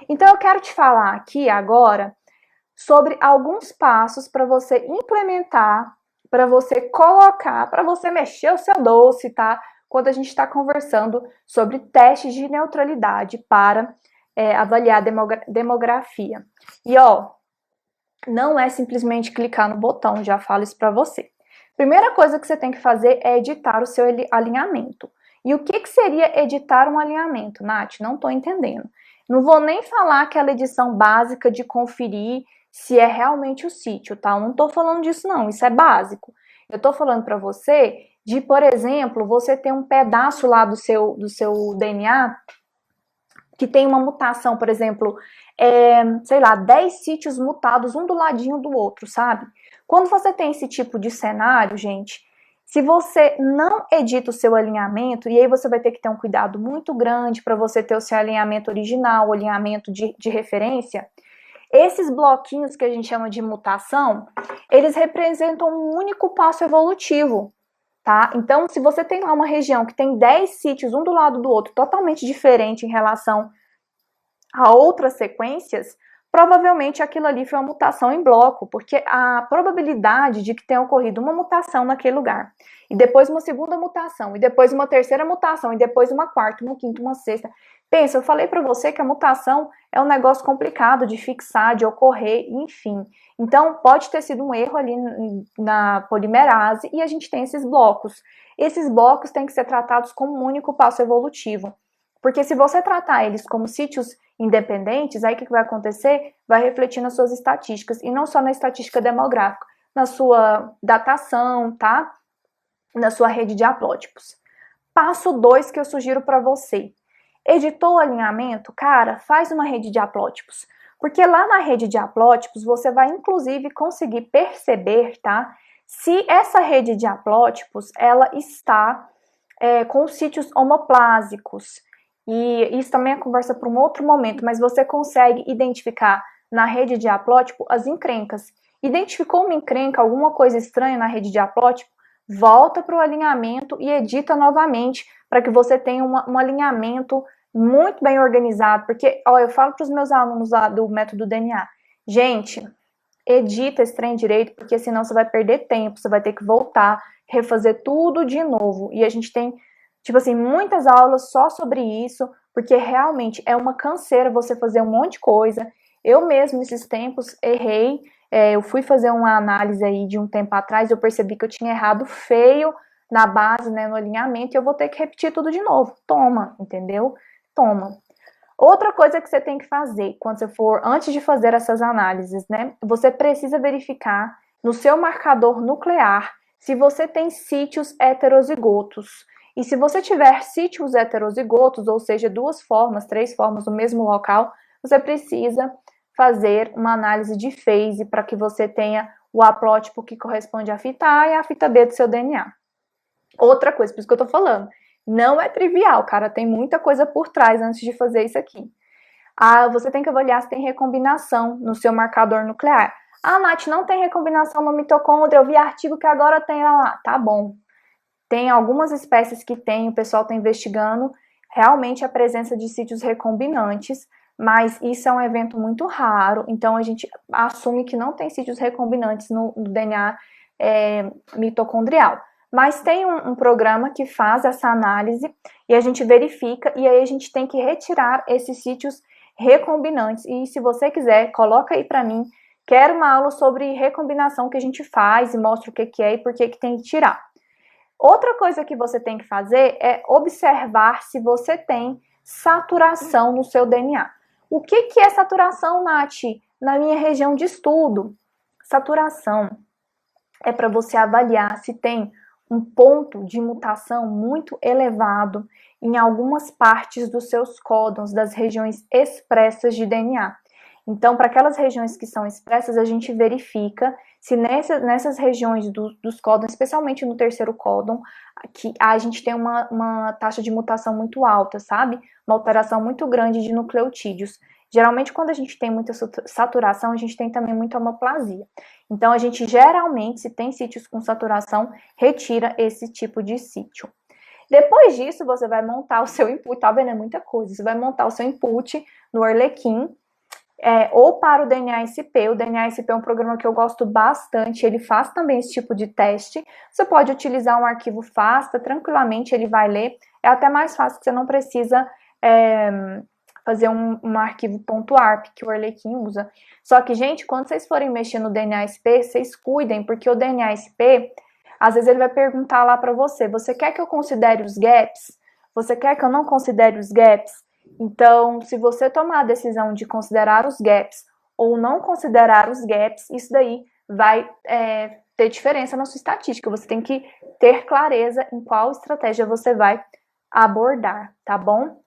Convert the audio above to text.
Então eu quero te falar aqui agora sobre alguns passos para você implementar, para você colocar, para você mexer o seu doce, tá? Quando a gente está conversando sobre testes de neutralidade para avaliar a demografia. E ó, não é simplesmente clicar no botão, já falo isso para você. Primeira coisa que você tem que fazer é editar o seu alinhamento. E o que seria editar um alinhamento, Nath? Não estou entendendo. Não vou nem falar aquela edição básica de conferir se é realmente o sítio, tá? Eu não estou falando disso não, isso é básico. Eu estou falando para você de, por exemplo, você ter um pedaço lá do seu DNA que tem uma mutação, por exemplo, sei lá, 10 sítios mutados um do ladinho do outro, sabe? Quando você tem esse tipo de cenário, gente, se você não edita o seu alinhamento, e aí você vai ter que ter um cuidado muito grande para você ter o seu alinhamento original, o alinhamento de referência, esses bloquinhos que a gente chama de mutação, eles representam um único passo evolutivo, tá? Então, se você tem lá uma região que tem 10 sítios um do lado do outro, totalmente diferente em relação a outras sequências, provavelmente aquilo ali foi uma mutação em bloco, porque a probabilidade de que tenha ocorrido uma mutação naquele lugar, e depois uma segunda mutação, e depois uma terceira mutação, e depois uma quarta, uma quinta, uma sexta. Pensa, eu falei para você que a mutação é um negócio complicado de fixar, de ocorrer, enfim. Então, pode ter sido um erro ali na polimerase e a gente tem esses blocos. Esses blocos têm que ser tratados como um único passo evolutivo. Porque se você tratar eles como sítios independentes, aí o que vai acontecer? Vai refletir nas suas estatísticas, e não só na estatística demográfica, na sua datação, tá? Na sua rede de haplótipos. Passo 2 que eu sugiro para você. Editou o alinhamento? Cara, faz uma rede de haplótipos. Porque lá na rede de haplótipos, você vai inclusive conseguir perceber, tá? Se essa rede de haplótipos, ela está com sítios homoplásicos. E isso também é conversa para um outro momento, mas você consegue identificar na rede de haplótipo as encrencas. Identificou uma encrenca, alguma coisa estranha na rede de haplótipo? Volta para o alinhamento e edita novamente para que você tenha um alinhamento muito bem organizado. Porque, ó, eu falo para os meus alunos lá do método DNA, gente, edita esse trem direito, porque senão você vai perder tempo, você vai ter que voltar, refazer tudo de novo. E a gente tem, tipo assim, muitas aulas só sobre isso, porque realmente é uma canseira você fazer um monte de coisa. Eu mesmo, nesses tempos, errei. Eu fui fazer uma análise aí de um tempo atrás, eu percebi que eu tinha errado feio na base, né, no alinhamento, e eu vou ter que repetir tudo de novo. Toma, entendeu? Toma. Outra coisa que você tem que fazer quando você for, antes de fazer essas análises, né? Você precisa verificar no seu marcador nuclear se você tem sítios heterozigotos. E se você tiver sítios heterozigotos, ou seja, 2 formas, 3 formas no mesmo local, você precisa fazer uma análise de phase para que você tenha o haplótipo que corresponde à fita A e à fita B do seu DNA. Outra coisa, por isso que eu tô falando, não é trivial, cara, tem muita coisa por trás antes de fazer isso aqui. Você tem que avaliar se tem recombinação no seu marcador nuclear. Nath, não tem recombinação no mitocôndria, eu vi artigo que agora tem lá. Tá bom. Tem algumas espécies que tem, o pessoal está investigando realmente a presença de sítios recombinantes, mas isso é um evento muito raro, então a gente assume que não tem sítios recombinantes no DNA mitocondrial. Mas tem um programa que faz essa análise e a gente verifica, e aí a gente tem que retirar esses sítios recombinantes. E se você quiser, coloca aí para mim, quero uma aula sobre recombinação que a gente faz e mostra o que é e por que tem que tirar. Outra coisa que você tem que fazer é observar se você tem saturação no seu DNA. O que é saturação, Nath? Na minha região de estudo, saturação é para você avaliar se tem um ponto de mutação muito elevado em algumas partes dos seus códons, das regiões expressas de DNA. Então, para aquelas regiões que são expressas, a gente verifica se nessas regiões dos códons, especialmente no terceiro códon, que a gente tem uma taxa de mutação muito alta, sabe? Uma alteração muito grande de nucleotídeos. Geralmente, quando a gente tem muita saturação, a gente tem também muita homoplasia. Então, a gente geralmente, se tem sítios com saturação, retira esse tipo de sítio. Depois disso, você vai montar o seu input, tá vendo? É muita coisa. Você vai montar o seu input, no Arlequim, ou para o DNA-SP. O DNA-SP é um programa que eu gosto bastante, ele faz também esse tipo de teste. Você pode utilizar um arquivo FASTA, tranquilamente ele vai ler. É até mais fácil, que você não precisa fazer um arquivo .arp, que o Arlequim usa. Só que, gente, quando vocês forem mexer no DNA-SP, vocês cuidem, porque o DNA-SP, às vezes ele vai perguntar lá para você, você quer que eu considere os gaps? Você quer que eu não considere os gaps? Então, se você tomar a decisão de considerar os gaps ou não considerar os gaps, isso daí vai ter diferença na sua estatística. Você tem que ter clareza em qual estratégia você vai abordar, tá bom?